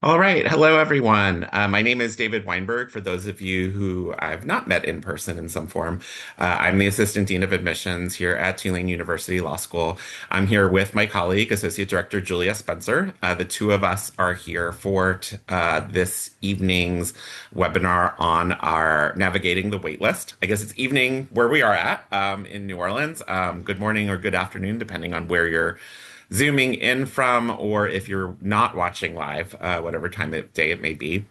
All right. Hello, everyone. My name is David Weinberg. For those of you who I've not met in person in some form, I'm the Assistant Dean of Admissions here at Tulane University Law School. I'm here with my colleague, Associate Director Julia Spencer. The two of us are here for this evening's webinar on our Navigating the Waitlist. I guess it's evening where we are at in New Orleans. Good morning or good afternoon, depending on where you're zooming in from, or if you're not watching live, whatever time of day it may be.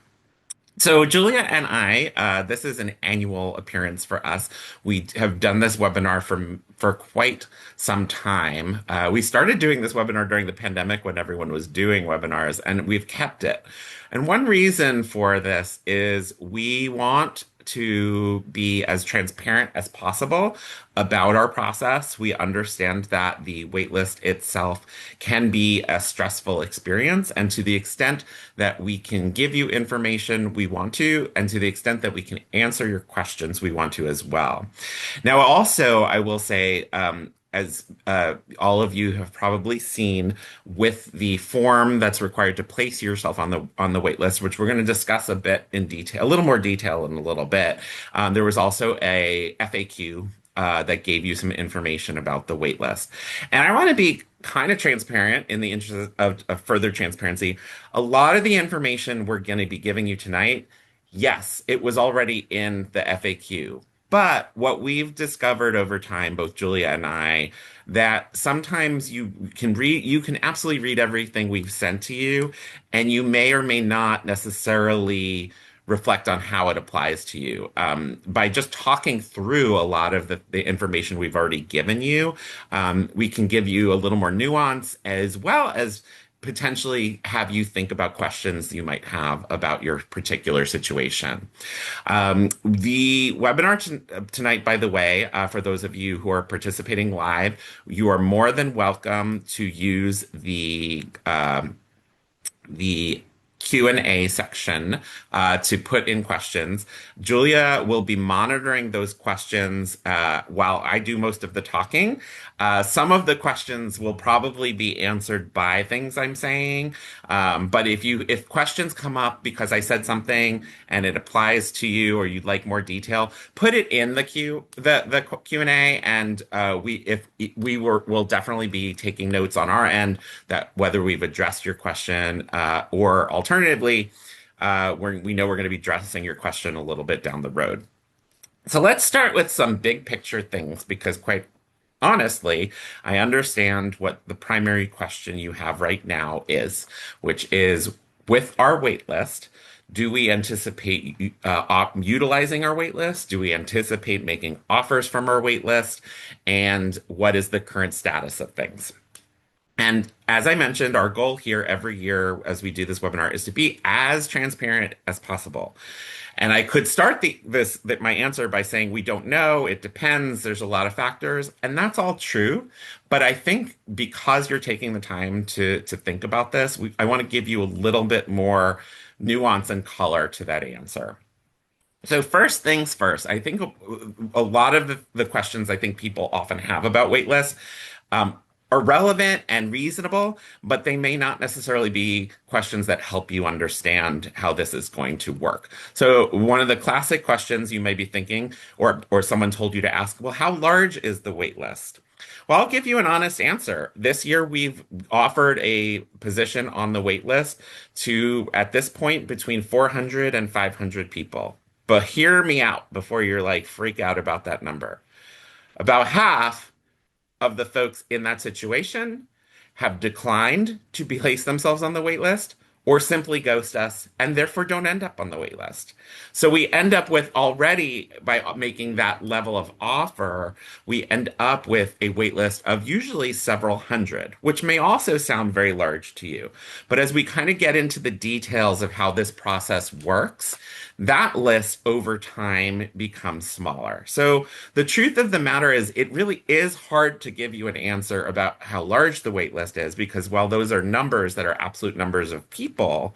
So, Julia and I, this is an annual appearance for us. We have done this webinar for quite some time. We started doing this webinar during the pandemic when everyone was doing webinars, and we've kept it. And one reason for this is we want to be as transparent as possible about our process. We understand that the waitlist itself can be a stressful experience, and to the extent that we can give you information, we want to, and to the extent that we can answer your questions, we want to as well. Now, also, I will say, as all of you have probably seen, with the form that's required to place yourself on the wait list, which we're going to discuss a bit in detail, a little more detail in a little bit. There was also a FAQ that gave you some information about the wait list. And I want to be kind of transparent in the interest of further transparency. A lot of the information we're going to be giving you tonight, yes, it was already in the FAQ. But what we've discovered over time, both Julia and I, that sometimes you can absolutely read everything we've sent to you, and you may or may not necessarily reflect on how it applies to you. By just talking through a lot of the information we've already given you, we can give you a little more nuance as well as potentially have you think about questions you might have about your particular situation. The webinar tonight, by the way, for those of you who are participating live, you are more than welcome to use the Q&A section to put in questions. Julia will be monitoring those questions while I do most of the talking. Some of the questions will probably be answered by things I'm saying, but if questions come up because I said something and it applies to you or you'd like more detail, put it in the Q&A, and we'll definitely be taking notes on our end that whether we've addressed your question or alternatively, we know we're going to be addressing your question a little bit down the road. So let's start with some big picture things because quite honestly, I understand what the primary question you have right now is, which is with our wait list, do we anticipate utilizing our wait list? Do we anticipate making offers from our wait list? And what is the current status of things? And as I mentioned, our goal here every year as we do this webinar is to be as transparent as possible. And I could start my answer by saying we don't know, it depends, there's a lot of factors, and that's all true. But I think because you're taking the time to think about this, I want to give you a little bit more nuance and color to that answer. So first things first, I think a lot of the questions I think people often have about waitlists are relevant and reasonable, but they may not necessarily be questions that help you understand how this is going to work. So one of the classic questions you may be thinking, or someone told you to ask, well, how large is the wait list? Well, I'll give you an honest answer. This year, we've offered a position on the wait list to, at this point, between 400 and 500 people. But hear me out before you're like freak out about that number. About half of the folks in that situation have declined to place themselves on the wait list or simply ghost us and therefore don't end up on the wait list. So we end up with already, by making that level of offer, we end up with a wait list of usually several hundred, which may also sound very large to you. But as we kind of get into the details of how this process works, that list over time becomes smaller. So the truth of the matter is it really is hard to give you an answer about how large the wait list is because while those are numbers that are absolute numbers of people,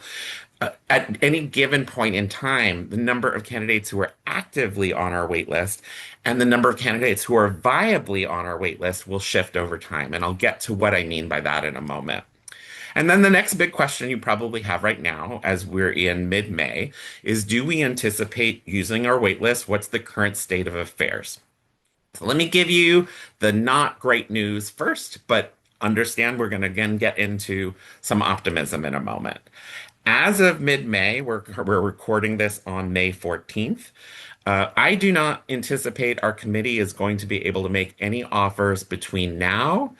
at any given point in time, the number of candidates who are actively on our wait list and the number of candidates who are viably on our wait list will shift over time. And I'll get to what I mean by that in a moment. And then the next big question you probably have right now, as we're in mid-May, is do we anticipate using our wait list? What's the current state of affairs? So let me give you the not great news first, but understand we're going to again get into some optimism in a moment. As of mid-May, we're recording this on May 14th. I do not anticipate our committee is going to be able to make any offers between now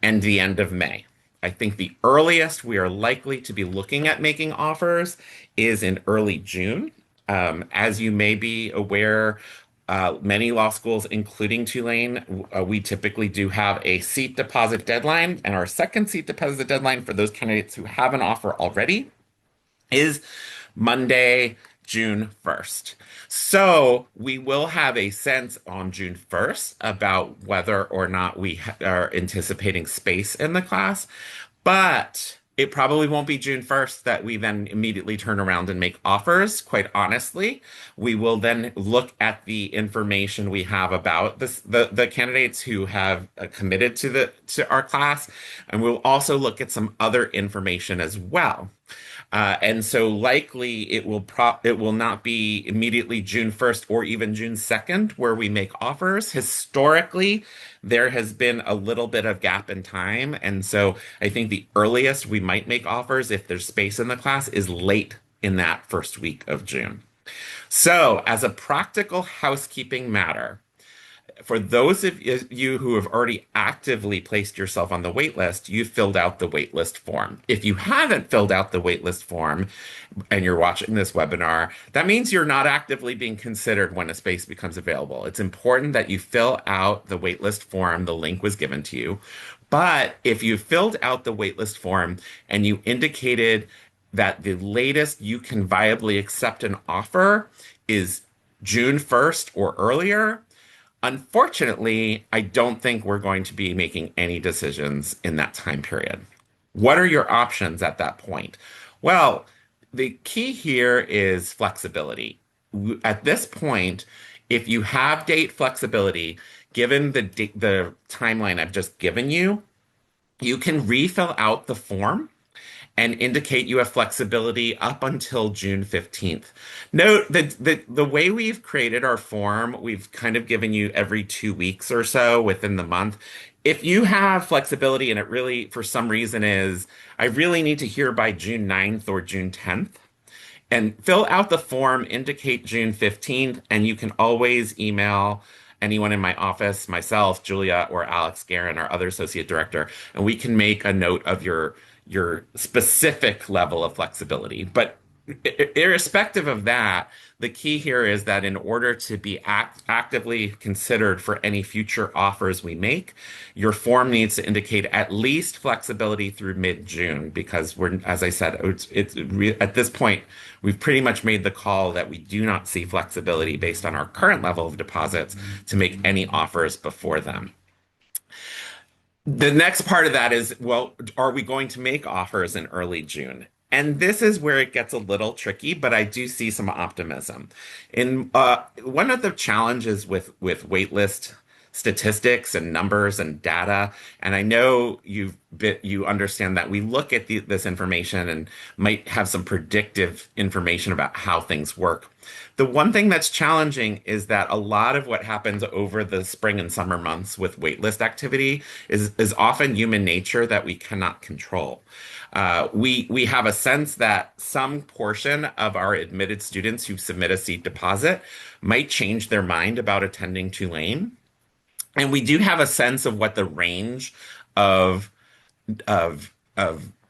and the end of May. I think the earliest we are likely to be looking at making offers is in early June. As you may be aware, many law schools, including Tulane, we typically do have a seat deposit deadline, and our second seat deposit deadline for those candidates who have an offer already is Monday, June 1st. So we will have a sense on June 1st about whether or not we are anticipating space in the class, but it probably won't be June 1st that we then immediately turn around and make offers. Quite honestly, we will then look at the information we have about the candidates who have committed to our class, and we'll also look at some other information as well. And so likely it will not be immediately June 1st or even June 2nd where we make offers. Historically, there has been a little bit of gap in time. And so I think the earliest we might make offers if there's space in the class is late in that first week of June. So as a practical housekeeping matter, for those of you who have already actively placed yourself on the wait list, you filled out the wait list form. If you haven't filled out the wait list form and you're watching this webinar, that means you're not actively being considered when a space becomes available. It's important that you fill out the wait list form. The link was given to you. But if you filled out the wait list form and you indicated that the latest you can viably accept an offer is June 1st or earlier, unfortunately, I don't think we're going to be making any decisions in that time period. What are your options at that point? Well, the key here is flexibility. At this point, if you have date flexibility, given the timeline I've just given you, you can refill out the form and indicate you have flexibility up until June 15th. Note that the way we've created our form, we've kind of given you every 2 weeks or so within the month. If you have flexibility and it really, for some reason, is, I really need to hear by June 9th or June 10th, and fill out the form, indicate June 15th, and you can always email anyone in my office, myself, Julia, or Alex Guerin, our other associate director, and we can make a note of your specific level of flexibility. But irrespective of that, the key here is that in order to be actively considered for any future offers we make, your form needs to indicate at least flexibility through mid-June, because we're, as I said, at this point, we've pretty much made the call that we do not see flexibility based on our current level of deposits to make any offers before then. The next part of that is, well, are we going to make offers in early June? And this is where it gets a little tricky, but I do see some optimism. In one of the challenges with waitlist statistics and numbers and data, and I know you understand that we look at this information and might have some predictive information about how things work. The one thing that's challenging is that a lot of what happens over the spring and summer months with waitlist activity is often human nature that we cannot control. We have a sense that some portion of our admitted students who submit a seat deposit might change their mind about attending Tulane. And we do have a sense of what the range of the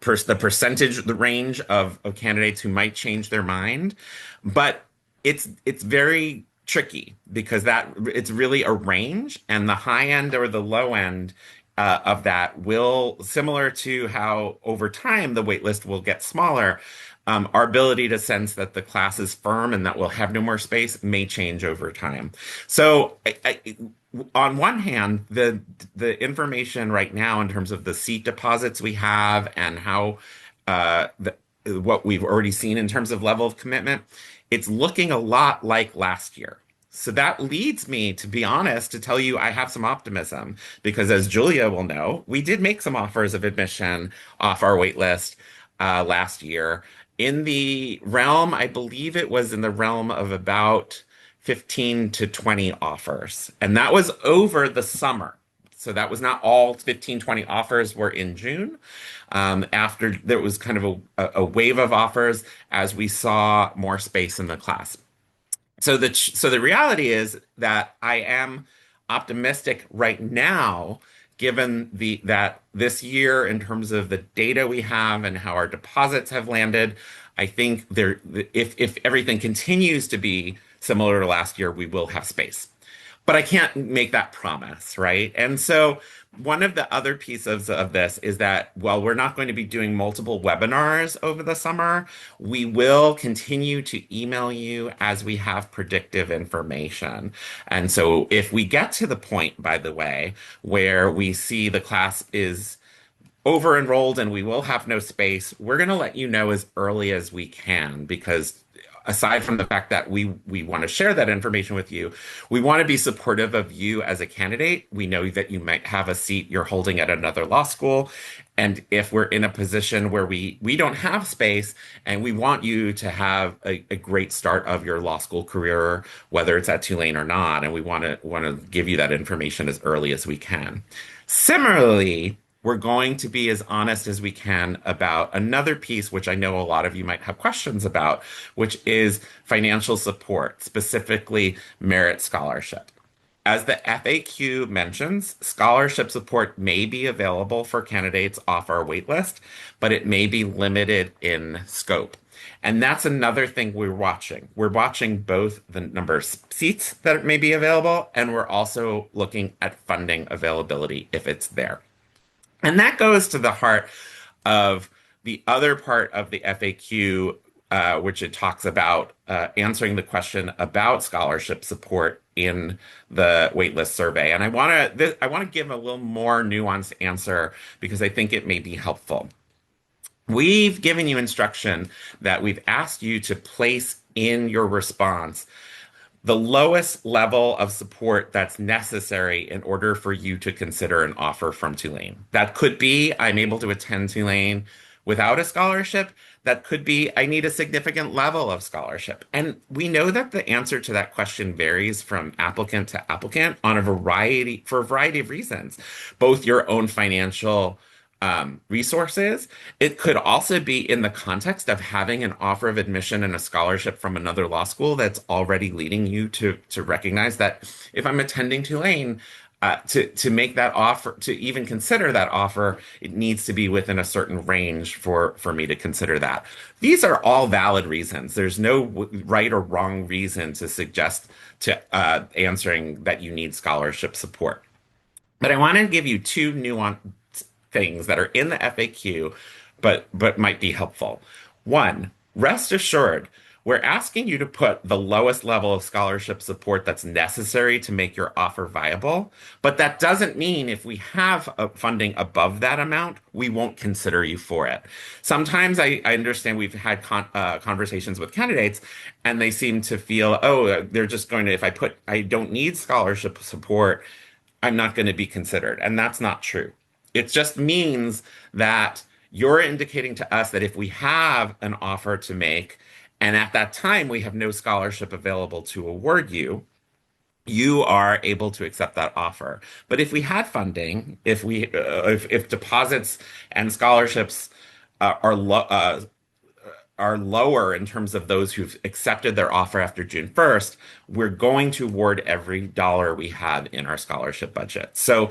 percentage, the range of candidates who might change their mind, but it's very tricky because it's really a range, and the high end or the low end of that will, similar to how over time the wait list will get smaller, our ability to sense that the class is firm and that we'll have no more space may change over time. So on one hand, the information right now in terms of the seat deposits we have and how what we've already seen in terms of level of commitment, it's looking a lot like last year. So that leads me, to be honest, to tell you I have some optimism because, as Julia will know, we did make some offers of admission off our wait list last year. In the realm, I believe it was in the realm of about 15 to 20 offers. And that was over the summer. So that was not all 15, 20 offers were in June. After there was kind of a wave of offers as we saw more space in the class. So the reality is that I am optimistic right now, given the that this year in terms of the data we have and how our deposits have landed. I think there, if everything continues to be similar to last year, we will have space. But I can't make that promise, right? And so one of the other pieces of this is that while we're not going to be doing multiple webinars over the summer, we will continue to email you as we have predictive information. And so if we get to the point, by the way, where we see the class is over enrolled and we will have no space, we're going to let you know as early as we can because aside from the fact that we want to share that information with you, we want to be supportive of you as a candidate. We know that you might have a seat you're holding at another law school. And if we're in a position where we don't have space and we want you to have a great start of your law school career, whether it's at Tulane or not, and we want to give you that information as early as we can. Similarly, we're going to be as honest as we can about another piece, which I know a lot of you might have questions about, which is financial support, specifically merit scholarship. As the FAQ mentions, scholarship support may be available for candidates off our waitlist, but it may be limited in scope. And that's another thing we're watching. We're watching both the number of seats that may be available, and we're also looking at funding availability if it's there. And that goes to the heart of the other part of the FAQ, which it talks about answering the question about scholarship support in the waitlist survey. And I want to give a little more nuanced answer because I think it may be helpful. We've given you instruction that we've asked you to place in your response the lowest level of support that's necessary in order for you to consider an offer from Tulane. That could be I'm able to attend Tulane without a scholarship. That could be I need a significant level of scholarship. And we know that the answer to that question varies from applicant to applicant on for a variety of reasons, both your own financial resources. It could also be in the context of having an offer of admission and a scholarship from another law school that's already leading you to recognize that if I'm attending Tulane, to make that offer, to even consider that offer, it needs to be within a certain range for me to consider that. These are all valid reasons. There's no right or wrong reason to suggest to answering that you need scholarship support. But I want to give you two nuanced things that are in the FAQ, but might be helpful. One, rest assured, we're asking you to put the lowest level of scholarship support that's necessary to make your offer viable. But that doesn't mean if we have funding above that amount, we won't consider you for it. Sometimes I understand we've had conversations with candidates and they seem to feel, oh, they're just going to, if I don't need scholarship support, I'm not going to be considered. And that's not true. It just means that you're indicating to us that if we have an offer to make, and at that time we have no scholarship available to award you, you are able to accept that offer. But if we had funding, if deposits and scholarships are lower in terms of those who've accepted their offer after June 1st, we're going to award every dollar we have in our scholarship budget. So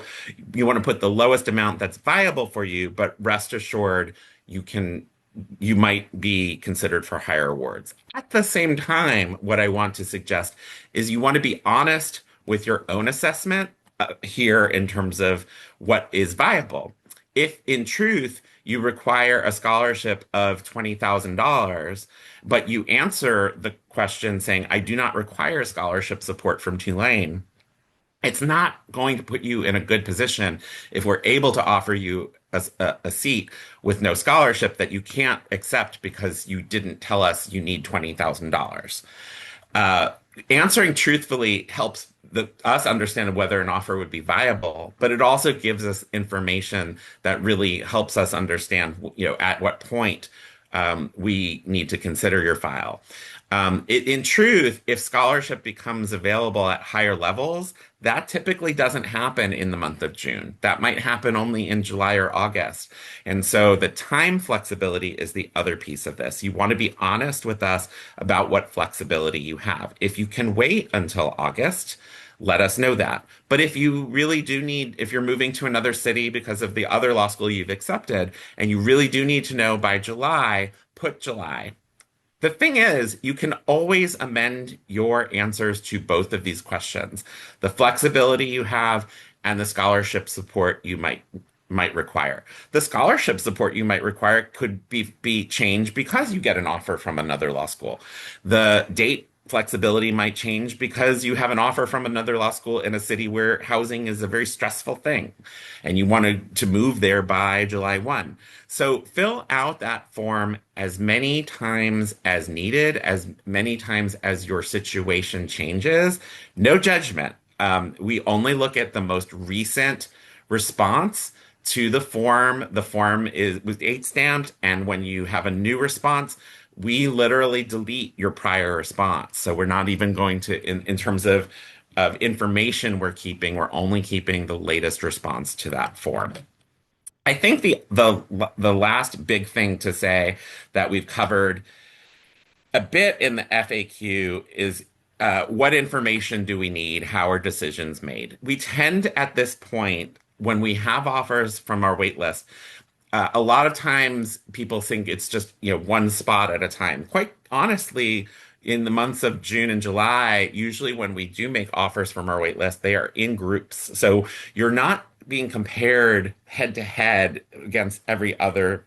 you want to put the lowest amount that's viable for you, but rest assured you might be considered for higher awards. At the same time, what I want to suggest is you want to be honest with your own assessment here in terms of what is viable. If in truth you require a scholarship of $20,000, but you answer the question saying, I do not require scholarship support from Tulane, it's not going to put you in a good position if we're able to offer you a seat with no scholarship that you can't accept because you didn't tell us you need $20,000. Answering truthfully helps us understand whether an offer would be viable, but it also gives us information that really helps us understand, at what point we need to consider your file. In truth, if scholarship becomes available at higher levels, that typically doesn't happen in the month of June. That might happen only in July or August. And so the time flexibility is the other piece of this. You want to be honest with us about what flexibility you have. If you can wait until August, let us know that. But if you really do need, if you're moving to another city because of the other law school you've accepted, and you really do need to know by July, put July. The thing is, you can always amend your answers to both of these questions. The flexibility you have and the scholarship support you might require. The scholarship support you might require could be changed because you get an offer from another law school. The date flexibility might change because you have an offer from another law school in a city where housing is a very stressful thing and you wanted to move there by July 1. So fill out that form as many times as needed, as many times as your situation changes. No judgment. We only look at the most recent response to the form. The form was date stamped, and when you have a new response, we literally delete your prior response. So we're not even going to, in terms of information we're only keeping the latest response to that form. I think the last big thing to say that we've covered a bit in the FAQ is what information do we need? How are decisions made? We tend at this point, when we have offers from our wait list, a lot of times people think it's just, one spot at a time. Quite honestly, in the months of June and July, usually when we do make offers from our wait list, they are in groups. So you're not being compared head to head against every other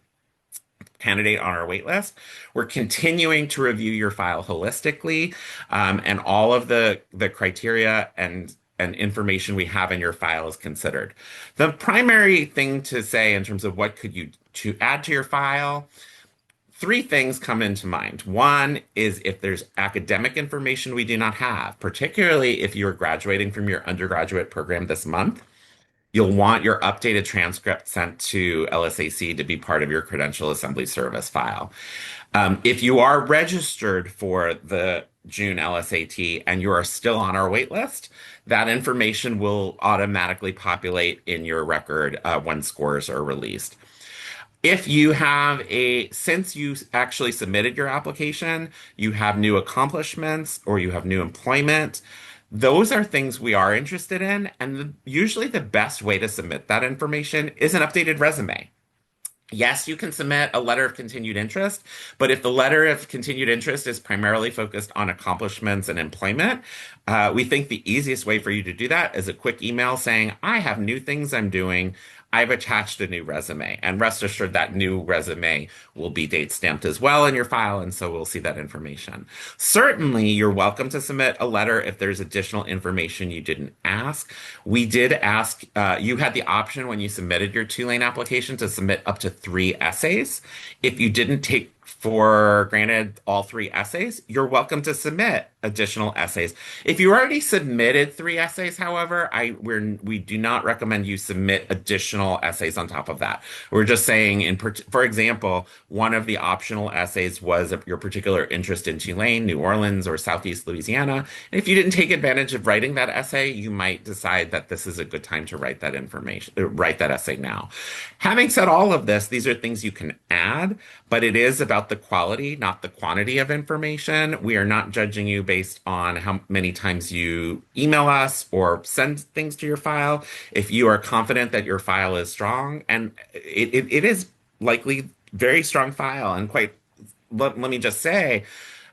candidate on our wait list. We're continuing to review your file holistically, and all of the criteria and information we have in your file is considered. The primary thing to say in terms of what could you to add to your file, three things come into mind. One is if there's academic information we do not have, particularly if you're graduating from your undergraduate program this month. You'll want your updated transcript sent to LSAC to be part of your credential assembly service file. If you are registered for the June LSAT and you are still on our wait list, that information will automatically populate in your record when scores are released. If you since you actually submitted your application, you have new accomplishments or you have new employment, those are things we are interested in. And usually the best way to submit that information is an updated resume. Yes, you can submit a letter of continued interest, but if the letter of continued interest is primarily focused on accomplishments and employment, we think the easiest way for you to do that is a quick email saying, I have new things I'm doing. I've attached a new resume. And rest assured that new resume will be date stamped as well in your file, and so we'll see that information. Certainly, you're welcome to submit a letter if there's additional information you didn't ask. We did ask, you had the option when you submitted your two-lane application to submit up to 3 essays. If you didn't take for granted all 3 essays, you're welcome to submit additional essays. If you already submitted 3 essays, however, we do not recommend you submit additional essays on top of that. We're just saying, for example, one of the optional essays was your particular interest in Tulane, New Orleans, or Southeast Louisiana. And if you didn't take advantage of writing that essay, you might decide that this is a good time to write that write that essay now. Having said all of this, these are things you can add, but it is about the quality, not the quantity of information. We are not judging you based on how many times you email us or send things to your file. If you are confident that your file is strong, and it is likely very strong file, and let me just say,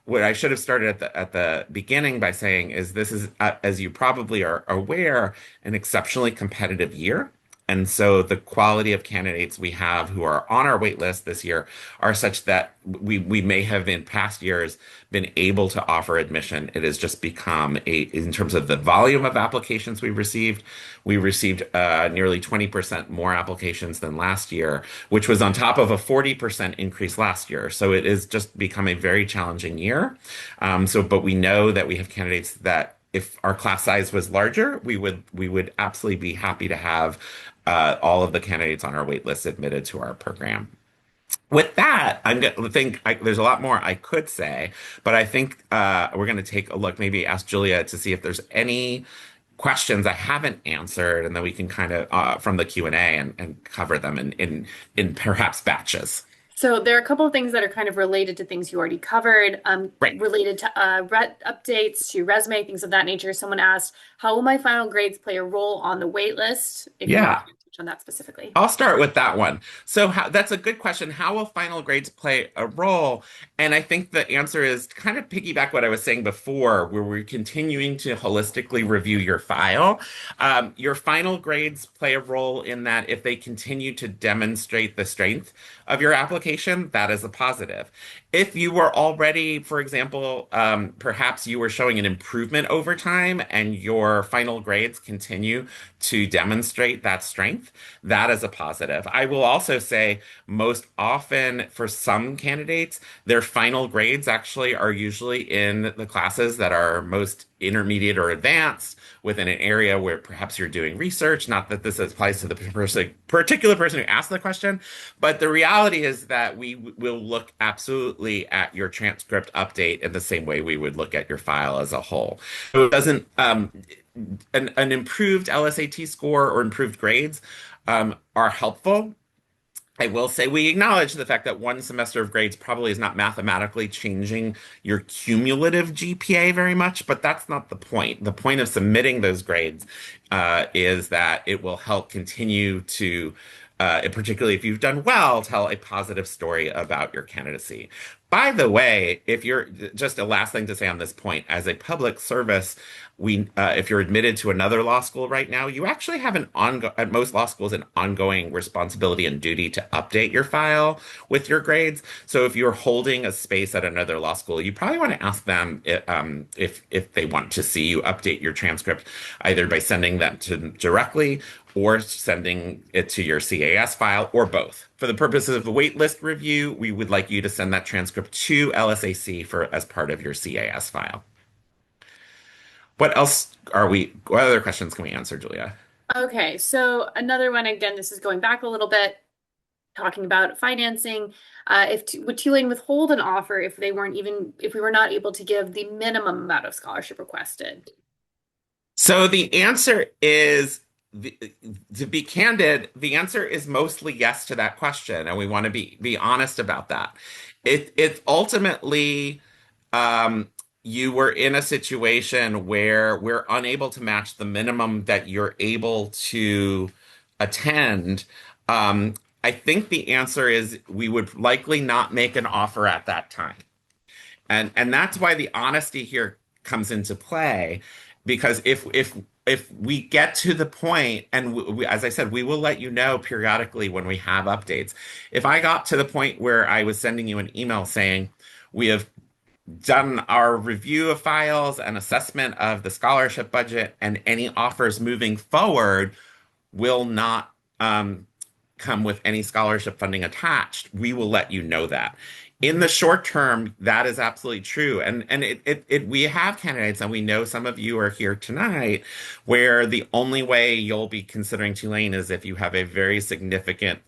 what I should have started at the beginning by saying is this is, as you probably are aware, an exceptionally competitive year. And so the quality of candidates we have who are on our wait list this year are such that we may have in past years been able to offer admission. It has just become in terms of the volume of applications we received nearly 20% more applications than last year, which was on top of a 40% increase last year. So it has just become a very challenging year. But we know that we have candidates that if our class size was larger, we would absolutely be happy to have all of the candidates on our wait list admitted to our program. With that, I'm going to there's a lot more I could say, but I think we're going to take a look, maybe ask Julia to see if there's any questions I haven't answered, and then we can kind of from the Q&A and cover them in perhaps batches. So there are a couple of things that are kind of related to things you already covered, Great. related to updates to resume, things of that nature. Someone asked, how will my final grades play a role on the wait list? If you want Yeah. to touch on that specifically. I'll start with that one. That's a good question. How will final grades play a role? And I think the answer is to kind of piggyback what I was saying before, where we're continuing to holistically review your file. Your final grades play a role in that if they continue to demonstrate the strength of your application, that is a positive. If you were already, for example, perhaps you were showing an improvement over time and your final grades continue to demonstrate that strength, that is a positive. I will also say most often for some candidates, their final grades actually are usually in the classes that are most intermediate or advanced within an area where perhaps you're doing research. Not that this applies to the particular person who asked the question, but the reality is that we will look absolutely at your transcript update in the same way we would look at your file as a whole. So it doesn't an improved LSAT score or improved grades are helpful. I will say we acknowledge the fact that one semester of grades probably is not mathematically changing your cumulative GPA very much, but that's not the point. The point of submitting those grades is that it will help continue to, particularly if you've done well, tell a positive story about your candidacy. By the way, if you're just a last thing to say on this point, as a public service, if you're admitted to another law school right now, you actually have at most law schools an ongoing responsibility and duty to update your file with your grades. So if you're holding a space at another law school, you probably want to ask them if they want to see you update your transcript, either by sending that to directly or sending it to your CAS file, or both. For the purposes of the waitlist review, we would like you to send that transcript to LSAC as part of your CAS file. What other questions can we answer, Julia? Okay, so another one, again, this is going back a little bit, talking about financing. Would Tulane withhold an offer if if we were not able to give the minimum amount of scholarship requested? So the answer is, to be candid, the answer is mostly yes to that question, and we want to be honest about that. It ultimately, you were in a situation where we're unable to match the minimum that you're able to attend. I think the answer is we would likely not make an offer at that time. And that's why the honesty here comes into play, because if we get to the point, and as I said, we will let you know periodically when we have updates. If I got to the point where I was sending you an email saying we have done our review of files and assessment of the scholarship budget, and any offers moving forward will not come with any scholarship funding attached, we will let you know that. In the short term, that is absolutely true. And we have candidates, and we know some of you are here tonight, where the only way you'll be considering Tulane is if you have a very significant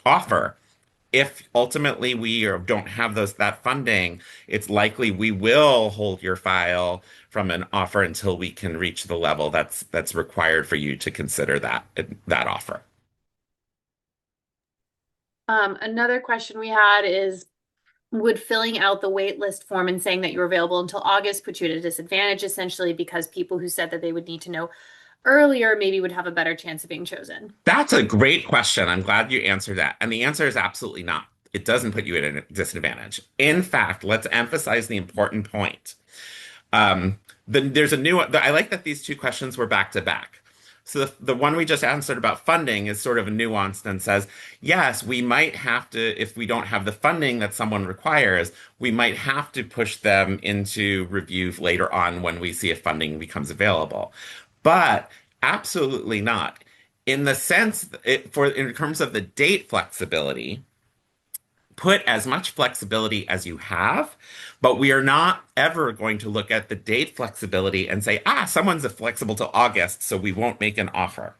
offer. If ultimately don't have that funding, it's likely we will hold your file from an offer until we can reach the level that's required for you to consider that offer. Another question we had is, would filling out the wait list form and saying that you're available until August put you at a disadvantage, essentially because people who said that they would need to know earlier maybe would have a better chance of being chosen? That's a great question. I'm glad you answered that. And the answer is absolutely not. It doesn't put you at a disadvantage. In fact, let's emphasize the important point. There's a new. I like that these two questions were back to back. So the one we just answered about funding is sort of nuanced and says, yes, we might have to, if we don't have the funding that someone requires, we might have to push them into review later on when we see if funding becomes available. But absolutely not. In the sense, in terms of the date flexibility, put as much flexibility as you have, but we are not ever going to look at the date flexibility and say, someone's flexible till August, so we won't make an offer.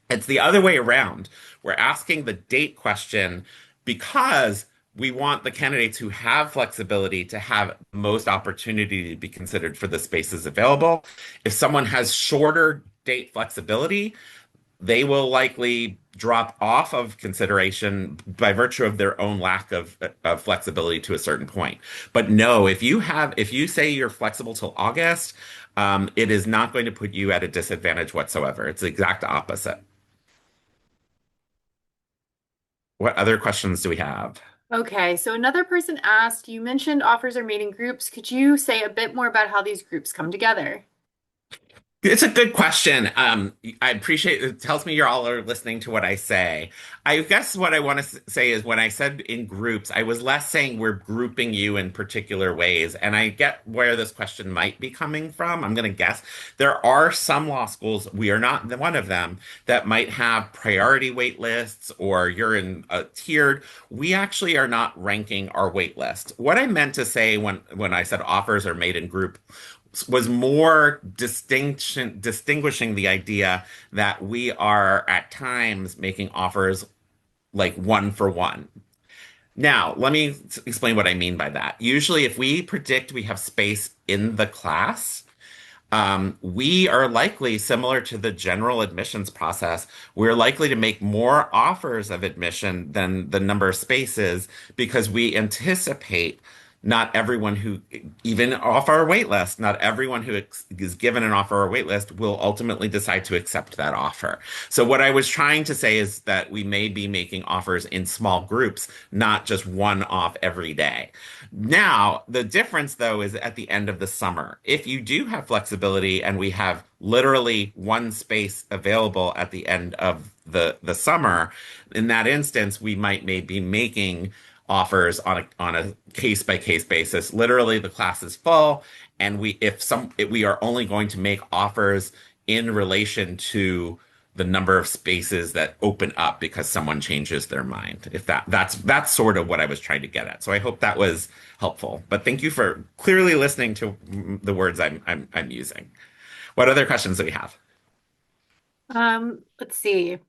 It's the other way around. We're asking the date question because we want the candidates who have flexibility to have most opportunity to be considered for the spaces available. If someone has shorter date flexibility, they will likely drop off of consideration by virtue of their own lack of flexibility to a certain point. But no, if you say you're flexible till August, it is not going to put you at a disadvantage whatsoever. It's the exact opposite. What other questions do we have? Okay, so another person asked, you mentioned offers are made in groups. Could you say a bit more about how these groups come together? It's a good question. I appreciate it. Tells me you're all are listening to what I say. I guess what I want to say is when I said in groups, I was less saying we're grouping you in particular ways. And I get where this question might be coming from. I'm going to guess there are some law schools, we are not one of them, that might have priority wait lists or you're in a tiered. We actually are not ranking our wait list. What I meant to say when I said offers are made in group was more distinguishing the idea that we are at times making offers like one for one. Now, let me explain what I mean by that. Usually, if we predict we have space in the class, we are likely, similar to the general admissions process, we're likely to make more offers of admission than the number of spaces because we anticipate not everyone who, even off our wait list, not everyone who is given an offer or wait list will ultimately decide to accept that offer. So what I was trying to say is that we may be making offers in small groups, not just one off every day. Now, the difference though is at the end of the summer. If you do have flexibility and we have literally one space available at the end of the summer, in that instance, we might maybe making offers on a case by case basis. Literally, the class is full, and if we are only going to make offers in relation to the number of spaces that open up because someone changes their mind. If that's sort of what I was trying to get at. So I hope that was helpful. But thank you for clearly listening to the words I'm using. What other questions do we have? Let's see.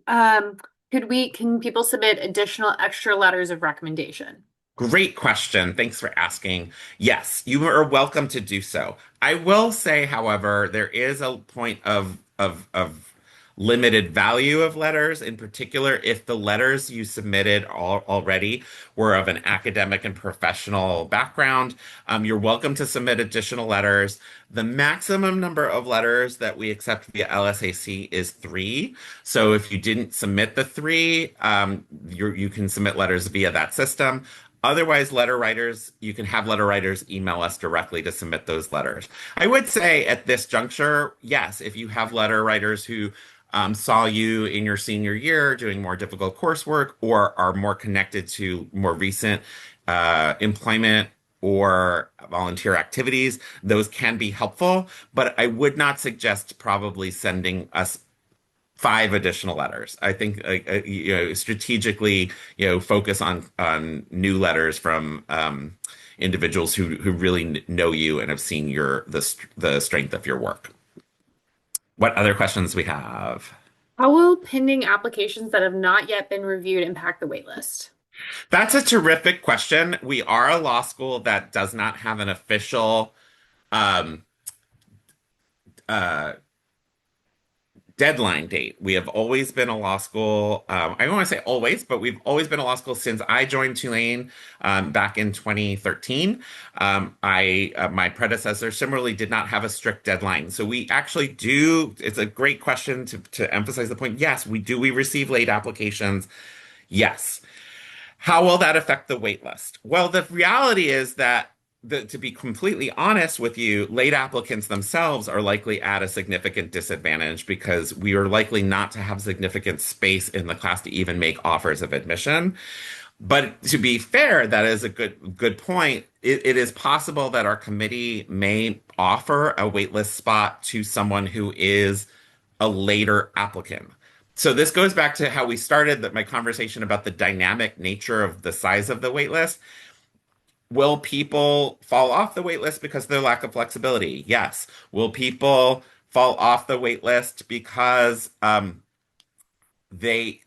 Um, can people submit additional extra letters of recommendation? Great question. Thanks for asking. Yes, you are welcome to do so. I will say, however, there is a point of limited value of letters, in particular, if the letters you submitted already were of an academic and professional background. You're welcome to submit additional letters. The maximum number of letters that we accept via LSAC is three. So if you didn't submit the three, you can submit letters via that system. Otherwise, you can have letter writers email us directly to submit those letters. I would say at this juncture, yes, if you have letter writers who saw you in your senior year doing more difficult coursework or are more connected to more recent employment or volunteer activities, those can be helpful. But I would not suggest probably sending us five additional letters. I think strategically, focus on new letters from individuals who really know you and have seen the strength of your work. What other questions we have? How will pending applications that have not yet been reviewed impact the waitlist? That's a terrific question. We are a law school that does not have an official um, uh, deadline date. We have always been a law school. I don't want to say always, but we've always been a law school since I joined Tulane back in 2013. My predecessor similarly did not have a strict deadline. So we actually do. It's a great question to emphasize the point. Yes, we do. We receive late applications. Yes. How will that affect the wait list? Well, the reality is that to be completely honest with you, late applicants themselves are likely at a significant disadvantage because we are likely not to have significant space in the class to even make offers of admission. But to be fair, that is a good point. It is possible that our committee may offer a waitlist spot to someone who is a later applicant. So this goes back to how we started my conversation about the dynamic nature of the size of the waitlist. Will people fall off the waitlist because of their lack of flexibility? Yes. Will people fall off the waitlist because they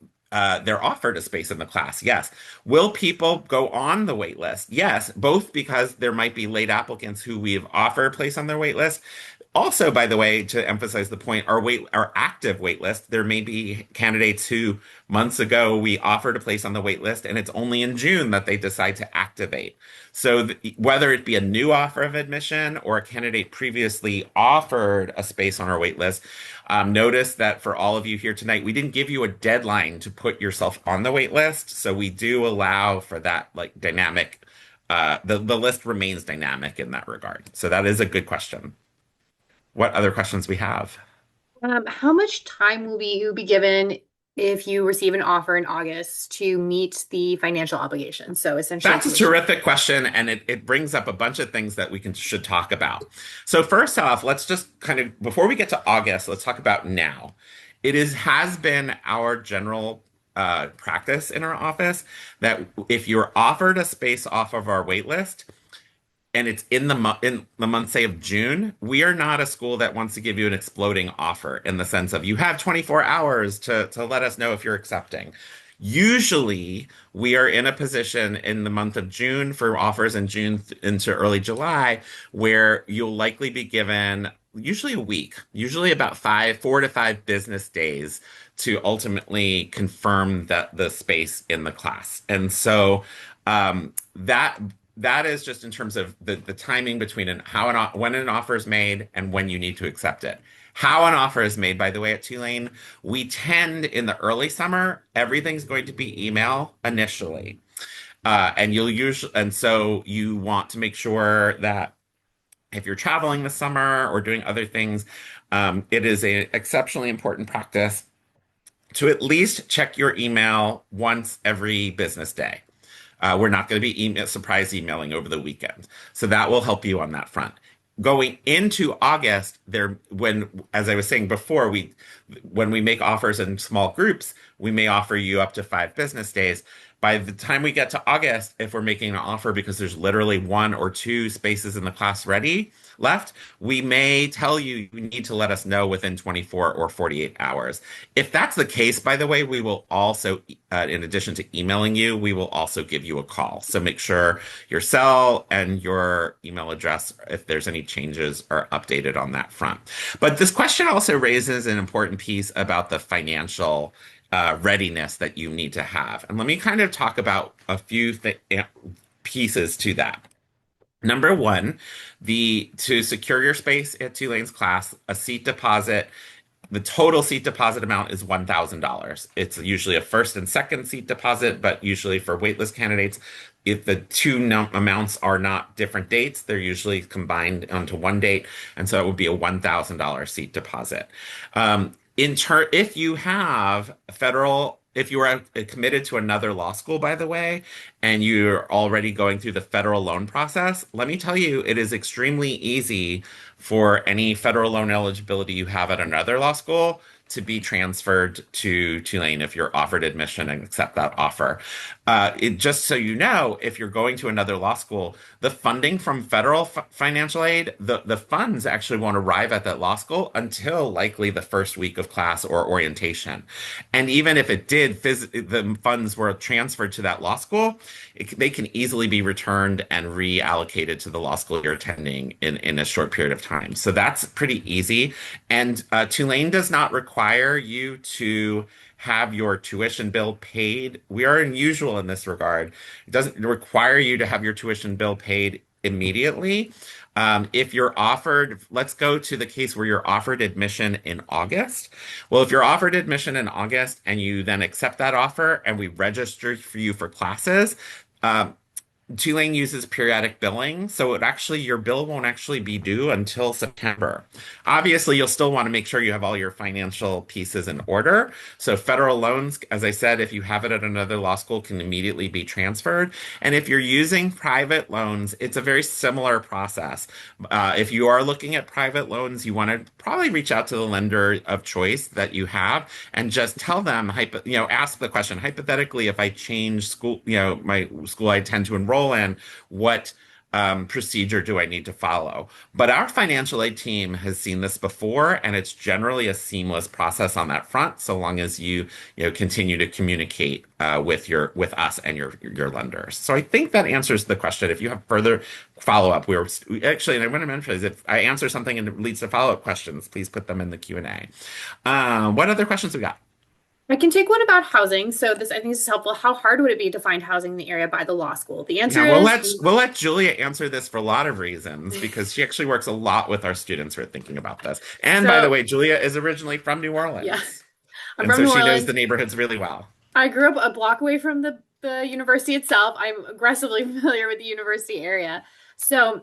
they're offered a space in the class? Yes. Will people go on the wait list? Yes, both because there might be late applicants who we've offered a place on their wait list. Also, by the way, to emphasize the point, our active wait list, there may be candidates who months ago we offered a place on the wait list, and it's only in June that they decide to activate. So whether it be a new offer of admission or a candidate previously offered a space on our wait list, notice that for all of you here tonight, we didn't give you a deadline to put yourself on the wait list. So we do allow for that like dynamic, the list remains dynamic in that regard. So that is a good question. What other questions we have? How much time will you be given if you receive an offer in August to meet the financial obligation? So essentially That's a tuition. terrific question, and it brings up a bunch of things that we should talk about. So first off, let's just kind of before we get to August, let's talk about now. It has been our general practice in our office that if you're offered a space off of our wait list, and it's in the month, say, of June, we are not a school that wants to give you an exploding offer in the sense of you have 24 hours to let us know if you're accepting. Usually, we are in a position in the month of June for offers in June into early July where you'll likely be given usually a week, usually about 4 to 5 business days to ultimately confirm that the space in the class. And so that is just in terms of the timing between when an offer is made and when you need to accept it. How an offer is made, by the way, at Tulane, we tend in the early summer, everything's going to be email initially. And so you want to make sure that if you're traveling this summer or doing other things, it is a exceptionally important practice to at least check your email once every business day. We're not going to be surprise emailing over the weekend. So that will help you on that front. Going into August, as I was saying before, when we make offers in small groups, we may offer you up to 5 business days. By the time we get to August, if we're making an offer because there's literally 1 or 2 spaces in the class ready left, we may tell you you need to let us know within 24 or 48 hours. If that's the case, by the way, we will also, in addition to emailing you, we will also give you a call. So make sure your cell and your email address, if there's any changes, are updated on that front. But this question also raises an important piece about the financial readiness that you need to have. And let me kind of talk about a few pieces to that. Number one, to secure your space at Tulane's class, a seat deposit, the total seat deposit amount is $1,000. It's usually a first and second seat deposit, but usually for waitlist candidates, if the two amounts are not different dates, they're usually combined onto one date, and so it would be a $1,000 seat deposit. If you have if you are committed to another law school, by the way, and you're already going through the federal loan process, let me tell you, it is extremely easy for any federal loan eligibility you have at another law school to be transferred to Tulane if you're offered admission and accept that offer. Just so you know, if you're going to another law school, the funding from federal financial aid, the funds actually won't arrive at that law school until likely the first week of class or orientation. And even if it did, the funds were transferred to that law school, they can easily be returned and reallocated to the law school you're attending in a short period of time. So that's pretty easy. And Tulane does not require you to have your tuition bill paid. We are unusual in this regard. It doesn't require you to have your tuition bill paid immediately. If you're offered, let's go to the case where you're offered admission in August. Well, if you're offered admission in August and you then accept that offer and we register for you for classes, um, Tulane uses periodic billing, so your bill won't actually be due until September. Obviously, you'll still want to make sure you have all your financial pieces in order. So federal loans, as I said, if you have it at another law school, can immediately be transferred. And if you're using private loans, it's a very similar process. If you are looking at private loans, you want to probably reach out to the lender of choice that you have and just tell them, ask the question, hypothetically, if I change school, my school I tend to enroll in, what procedure do I need to follow? But our financial aid team has seen this before, and it's generally a seamless process on that front, so long as continue to communicate with us and your lenders. So I think that answers the question. If you have further follow-up, actually, and I want to mention is if I answer something and it leads to follow-up questions, please put them in the Q&A. What other questions we got? I can take one about housing. So this, I think this is helpful. How hard would it be to find housing in the area by the law school? The answer Yeah, is we'll let Julia answer this for a lot of reasons because she actually works a lot with our students who are thinking about this. And by the so way, Julia is originally from New yeah. Orleans, I'm and from so New she knows Orleans. the neighborhoods really well. I grew up a block away from the university itself. I'm aggressively familiar with the university area. So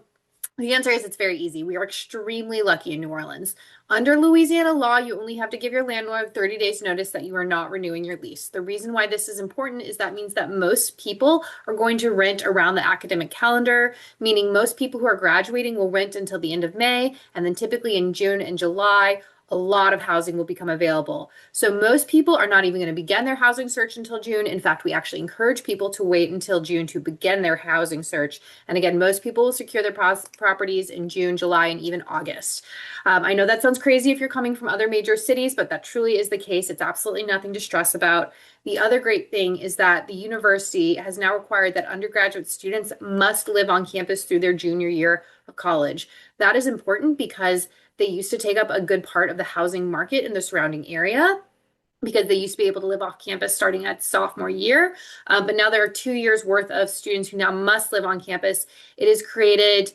the answer is it's very easy. We are extremely lucky in New Orleans. Under Louisiana law, you only have to give your landlord 30 days notice that you are not renewing your lease. The reason why this is important is that means that most people are going to rent around the academic calendar, meaning most people who are graduating will rent until the end of May, and then typically in June and July, a lot of housing will become available. So most people are not even going to begin their housing search until June. In fact, we actually encourage people to wait until June to begin their housing search. And again, most people will secure their properties in June, July, and even August. I know that sounds crazy if you're coming from other major cities, but that truly is the case. It's absolutely nothing to stress about. The other great thing is that the university has now required that undergraduate students must live on campus through their junior year of college. That is important because they used to take up a good part of the housing market in the surrounding area because they used to be able to live off campus starting at sophomore year. But now there are 2 years worth of students who now must live on campus. It has created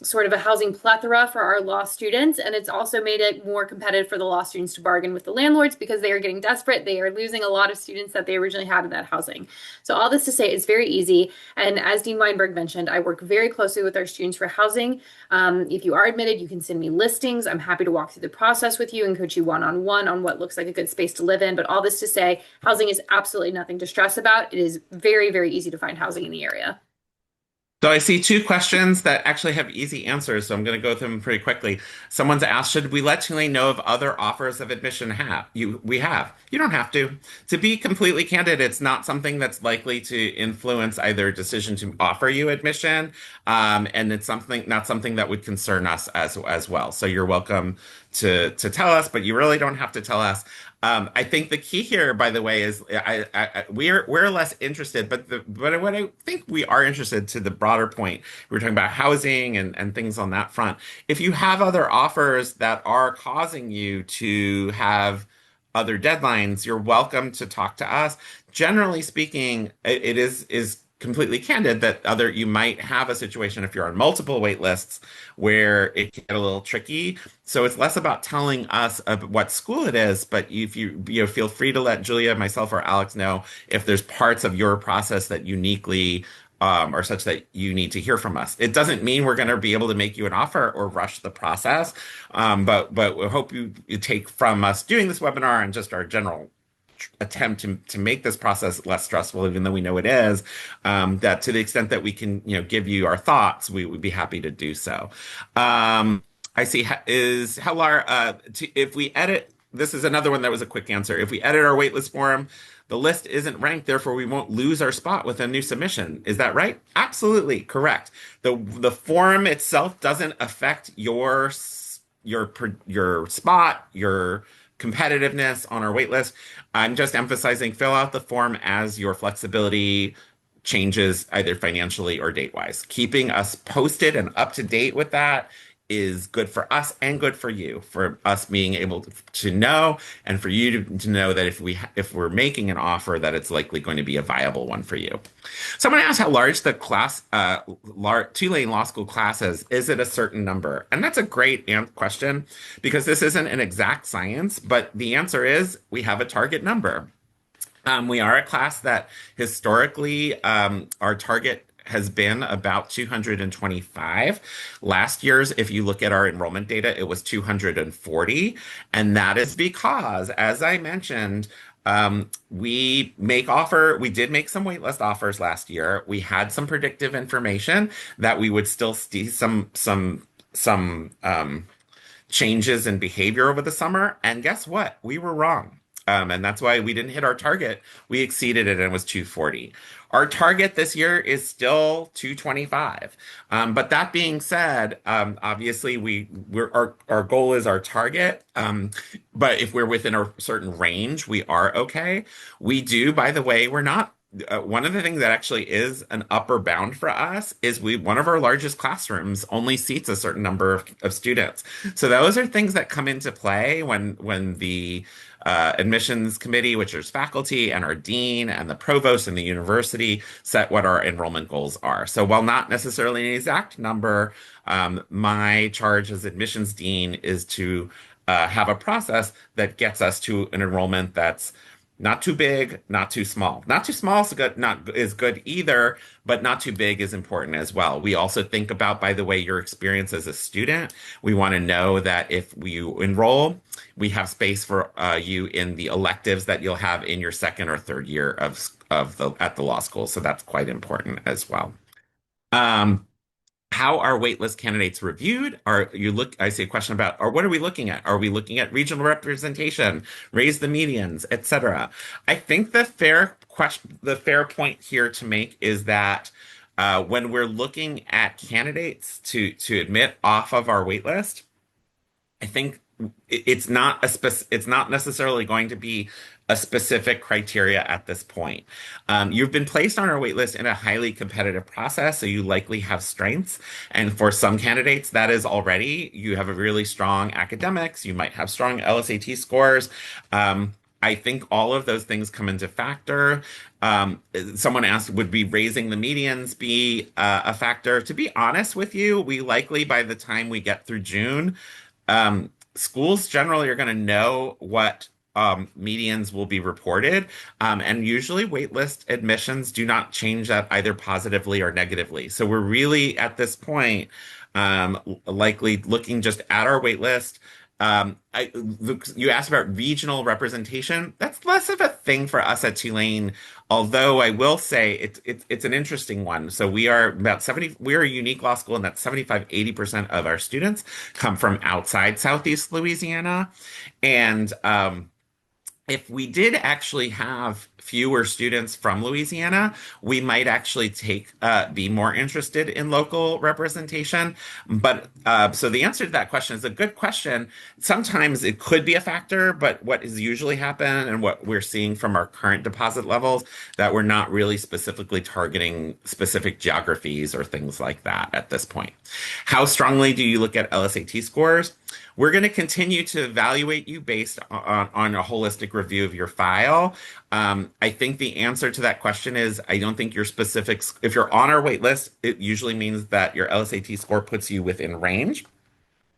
sort of a housing plethora for our law students, and it's also made it more competitive for the law students to bargain with the landlords because they are getting desperate. They are losing a lot of students that they originally had in that housing. So all this to say, it's very easy. And as Dean Weinberg mentioned, I work very closely with our students for housing. If you are admitted, you can send me listings. I'm happy to walk through the process with you and coach you one-on-one on what looks like a good space to live in. But all this to say, housing is absolutely nothing to stress about. It is very, very easy to find housing in the area. So I see two questions that actually have easy answers, so I'm going to go through them pretty quickly. Someone's asked, should we let Tulane know of other offers of admission we have? You don't have to. To be completely candid, it's not something that's likely to influence either decision to offer you admission, and it's not something that would concern us as well. So you're welcome to tell us, but you really don't have to tell us. I think the key here, by the way, is we're less interested, but what I think we are interested to the broader point. We were talking about housing and things on that front. If you have other offers that are causing you to have other deadlines, you're welcome to talk to us. Generally speaking, it is completely candid that you might have a situation if you're on multiple wait lists where it can get a little tricky. So it's less about telling us what school it is, but if you feel free to let Julia, myself, or Alex know if there's parts of your process that uniquely are such that you need to hear from us. It doesn't mean we're going to be able to make you an offer or rush the process, but we hope you take from us doing this webinar and just our general attempt to make this process less stressful, even though we know it is, that to the extent that we can, give you our thoughts, we would be happy to do so. I see if we edit, this is another one that was a quick answer. If we edit our waitlist form, the list isn't ranked, therefore we won't lose our spot with a new submission. Is that right? Absolutely correct. The form itself doesn't affect your spot, your competitiveness on our waitlist. I'm just emphasizing fill out the form as your flexibility changes either financially or date-wise. Keeping us posted and up to date with that is good for us and good for you, for us being able to know, and for you to know that if we're making an offer, that it's likely going to be a viable one for you. Someone asked how large the Tulane Law School class is. Is it a certain number? And that's a great question because this isn't an exact science, but the answer is we have a target number. We are a class that historically our target has been about 225. Last year's, if you look at our enrollment data, it was 240. And that is because, as I mentioned, we did make some waitlist offers last year. We had some predictive information that we would still see some changes in behavior over the summer. And guess what? We were wrong. And that's why we didn't hit our target. We exceeded it and it was 240. Our target this year is still 225. But that being said, obviously our goal is our target. But if we're within a certain range, we are okay. We do, by the way, we're not one of the things that actually is an upper bound for us is one of our largest classrooms only seats a certain number of students. So those are things that come into play when the admissions committee, which is faculty and our dean and the provost and the university, set what our enrollment goals are. So while not necessarily an exact number, my charge as admissions dean is to have a process that gets us to an enrollment that's not too big, not too small. Not too small is good, not is good either, but not too big is important as well. We also think about, by the way, your experience as a student. We want to know that if you enroll, we have space for you in the electives that you'll have in your second or third year of the at the law school. So that's quite important as well. Um, how are waitlist candidates reviewed? I see a question about, or what are we looking at? Are we looking at regional representation, raise the medians, etc.? I think the fair point here to make is that when we're looking at candidates to admit off of our waitlist, I think it's not necessarily going to be a specific criteria at this point. You've been placed on our wait list in a highly competitive process, so you likely have strengths. And for some candidates, that is already, you have a really strong academics, you might have strong LSAT scores. I think all of those things come into factor. Someone asked, would be raising the medians be a factor? To be honest with you, we likely, by the time we get through June, schools generally are going to know what medians will be reported. And usually waitlist admissions do not change that either positively or negatively. So we're really at this point likely looking just at our waitlist. You asked about regional representation. That's less of a thing for us at Tulane, although I will say it's an interesting one. So we are about 70, we're a unique law school in that 75-80% of our students come from outside Southeast Louisiana. And if we did actually have fewer students from Louisiana, we might actually be more interested in local representation. But so the answer to that question is a good question. Sometimes it could be a factor, but what has usually happened and what we're seeing from our current deposit levels, that we're not really specifically targeting specific geographies or things like that at this point. How strongly do you look at LSAT scores? We're going to continue to evaluate you based on a holistic review of your file. I think the answer to that question is I don't think your specifics, if you're on our wait list, it usually means that your LSAT score puts you within range.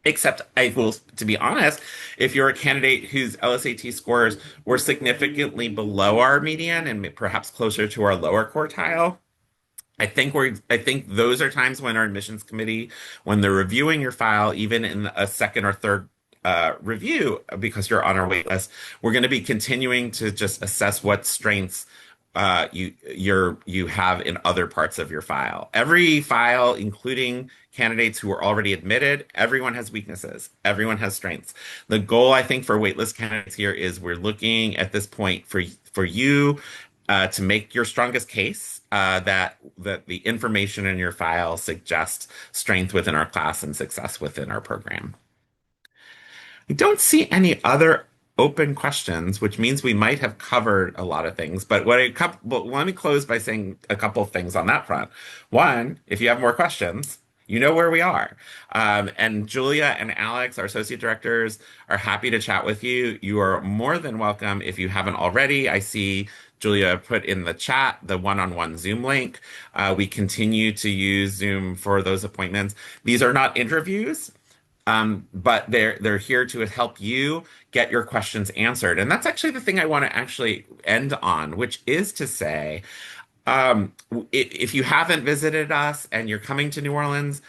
Except I will, to be honest, if you're a candidate whose LSAT scores were significantly below our median and perhaps closer to our lower quartile, I think those are times when our admissions committee, when they're reviewing your file, even in a second or third review, because you're on our wait list, we're going to be continuing to just assess what strengths you have in other parts of your file. Every file, including candidates who are already admitted, everyone has weaknesses. Everyone has strengths. The goal, I think, for waitlist candidates here is we're looking at this point for you to make your strongest case that the information in your file suggests strength within our class and success within our program. I don't see any other open questions, which means we might have covered a lot of things. But let me close by saying a couple of things on that front. One, if you have more questions, you know where we are. And Julia and Alex, our associate directors, are happy to chat with you. You are more than welcome if you haven't already. I see Julia put in the chat the one-on-one Zoom link. We continue to use Zoom for those appointments. These are not interviews, but they're here to help you get your questions answered. And that's actually the thing I want to actually end on, which is to say, If you haven't visited us and you're coming to New Orleans,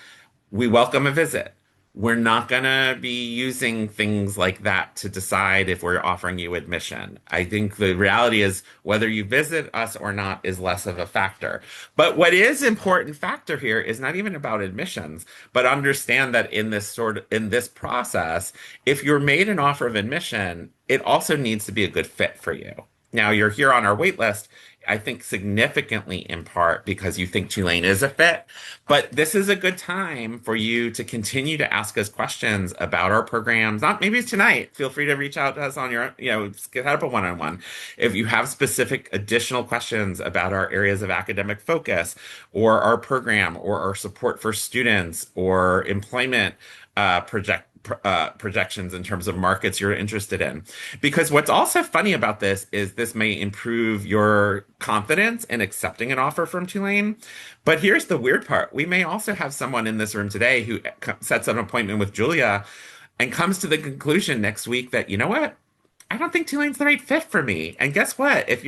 we welcome a visit. We're not going to be using things like that to decide if we're offering you admission. I think the reality is whether you visit us or not is less of a factor. But what is important factor here is not even about admissions, but understand that in this process, if you're made an offer of admission, it also needs to be a good fit for you. Now you're here on our wait list, I think significantly in part because you think Tulane is a fit. But this is a good time for you to continue to ask us questions about our programs. Not maybe it's tonight. Feel free to reach out to us on your, set up a one-on-one. If you have specific additional questions about our areas of academic focus or our program or our support for students or employment projections in terms of markets you're interested in. Because what's also funny about this is this may improve your confidence in accepting an offer from Tulane. But here's the weird part. We may also have someone in this room today who sets an appointment with Julia and comes to the conclusion next week that, you know what? I don't think Tulane's the right fit for me. And guess what? If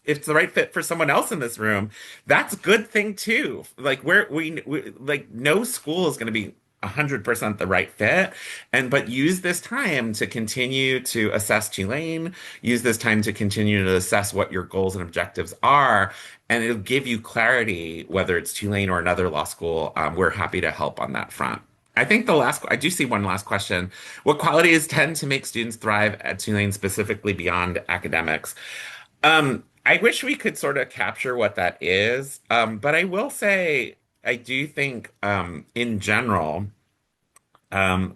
it's the right fit for someone else in this room, that's a good thing too. Like we like no school is going to be 100% the right fit. But use this time to continue to assess Tulane, use this time to continue to assess what your goals and objectives are, and it'll give you clarity whether it's Tulane or another law school. We're happy to help on that front. I do see one last question. What qualities tend to make students thrive at Tulane specifically beyond academics? I wish we could sort of capture what that is. But I will say, I do think, in general, and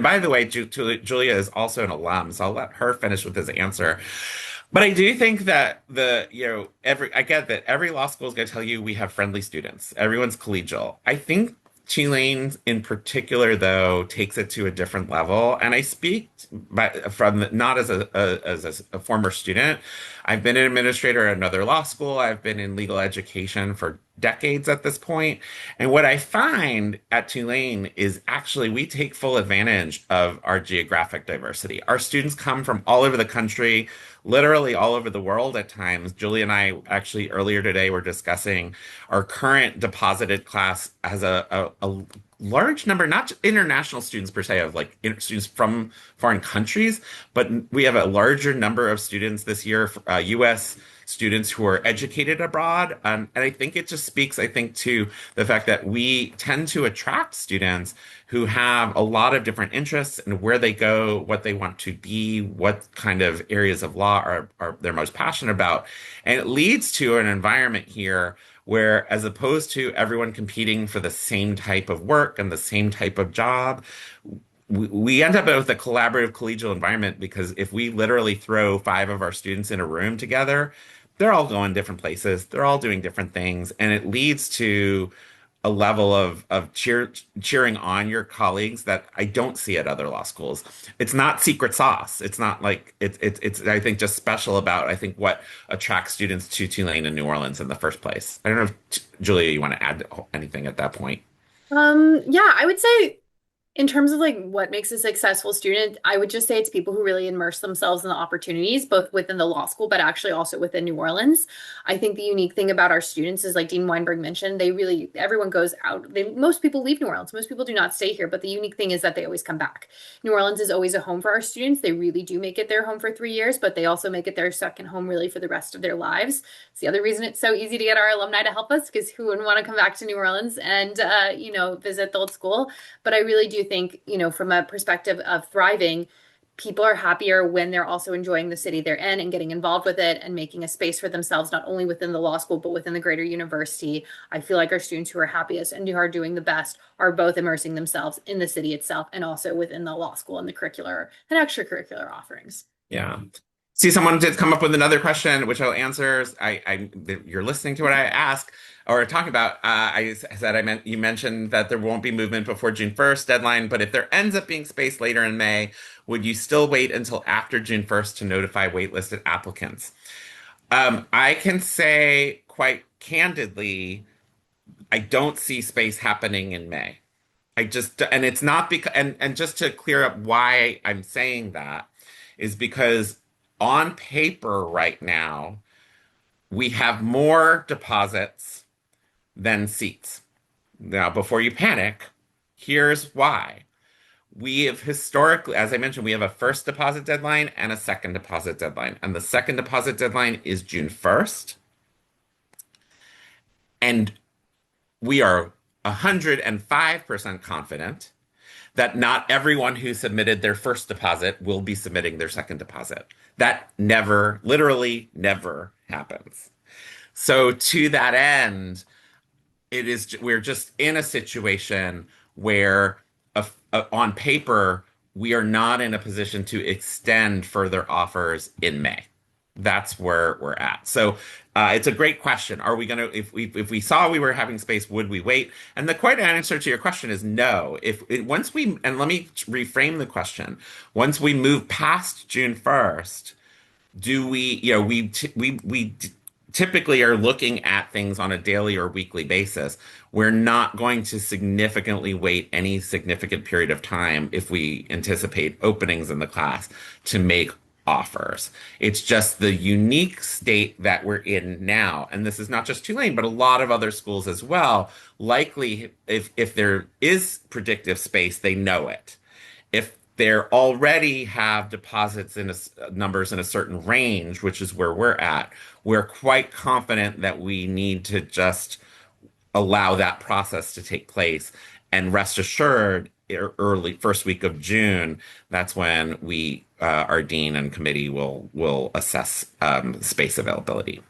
by the way, Julia is also an alum, so I'll let her finish with his answer. But I do think that I get that every law school is going to tell you we have friendly students. Everyone's collegial. I think Tulane in particular, though, takes it to a different level. And I speak from not as a former student. I've been an administrator at another law school. I've been in legal education for decades at this point. And what I find at Tulane is actually we take full advantage of our geographic diversity. Our students come from all over the country, literally all over the world at times. Julie and I actually earlier today were discussing our current deposited class has a large number, not international students per se, of like students from foreign countries, but we have a larger number of students this year, U.S. students who are educated abroad. And I think it just speaks, I think, to the fact that we tend to attract students who have a lot of different interests and where they go, what they want to be, what kind of areas of law are they're most passionate about. And it leads to an environment here where, as opposed to everyone competing for the same type of work and the same type of job, we end up with a collaborative collegial environment because if we literally throw five of our students in a room together, they're all going different places, they're all doing different things, and it leads to a level of cheering on your colleagues that I don't see at other law schools. It's not secret sauce. It's not like it's I think just special about I think what attracts students to Tulane and New Orleans in the first place. I don't know if Julia, you want to add anything at that point. Yeah, I would say in terms of like what makes a successful student, I would just say it's people who really immerse themselves in the opportunities, both within the law school, but actually also within New Orleans. I think the unique thing about our students is like Dean Weinberg mentioned, everyone goes out. Most people leave New Orleans. Most people do not stay here, but the unique thing is that they always come back. New Orleans is always a home for our students. They really do make it their home for 3 years, but they also make it their second home really for the rest of their lives. It's the other reason it's so easy to get our alumni to help us because who wouldn't want to come back to New Orleans and, visit the old school? But I really do think, from a perspective of thriving, people are happier when they're also enjoying the city they're in and getting involved with it and making a space for themselves, not only within the law school, but within the greater university. I feel like our students who are happiest and who are doing the best are both immersing themselves in the city itself and also within the law school and the curricular and extracurricular offerings. Yeah. See, someone did come up with another question, which I'll answer. You're listening to what I ask or talk about. You mentioned that there won't be movement before June 1st deadline, but if there ends up being space later in May, would you still wait until after June 1st to notify waitlisted applicants? I can say quite candidly, I don't see space happening in May. And it's not because, and just to clear up why I'm saying that is because on paper right now, We have more deposits than seats. Now, before you panic, here's why. We have historically, as I mentioned, we have a first deposit deadline and a second deposit deadline. And the second deposit deadline is June 1st. And we are 105% confident that not everyone who submitted their first deposit will be submitting their second deposit. That never, literally never happens. So to that end, we're just in a situation where on paper we are not in a position to extend further offers in May. That's where we're at. So it's a great question. Are we going to, if we saw we were having space, would we wait? And the quite answer to your question is no. Once we, and let me reframe the question. Once we move past June 1st, do we, we typically are looking at things on a daily or weekly basis. We're not going to significantly wait any significant period of time if we anticipate openings in the class to make offers. It's just the unique state that we're in now. And this is not just Tulane, but a lot of other schools as well. Likely, if there is predictive space, they know it. If they already have deposits in numbers in a certain range, which is where we're at, we're quite confident that we need to just allow that process to take place. And rest assured, early first week of June, that's when our dean and committee will assess space availability.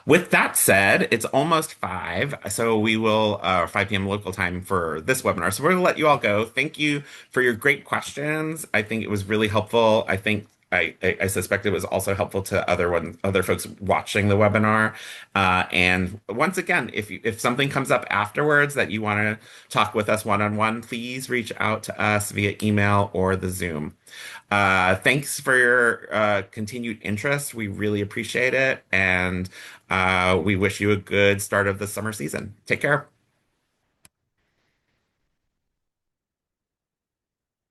With that said, it's almost 5, so we will 5 p.m. local time for this webinar. So we're going to let you all go. Thank you for your great questions. I think it was really helpful. I think I suspect it was also helpful to other folks watching the webinar. And once again, if something comes up afterwards that you want to talk with us one-on-one, please reach out to us via email or the Zoom. Thanks for your continued interest. We really appreciate it. And we wish you a good start of the summer season. Take care.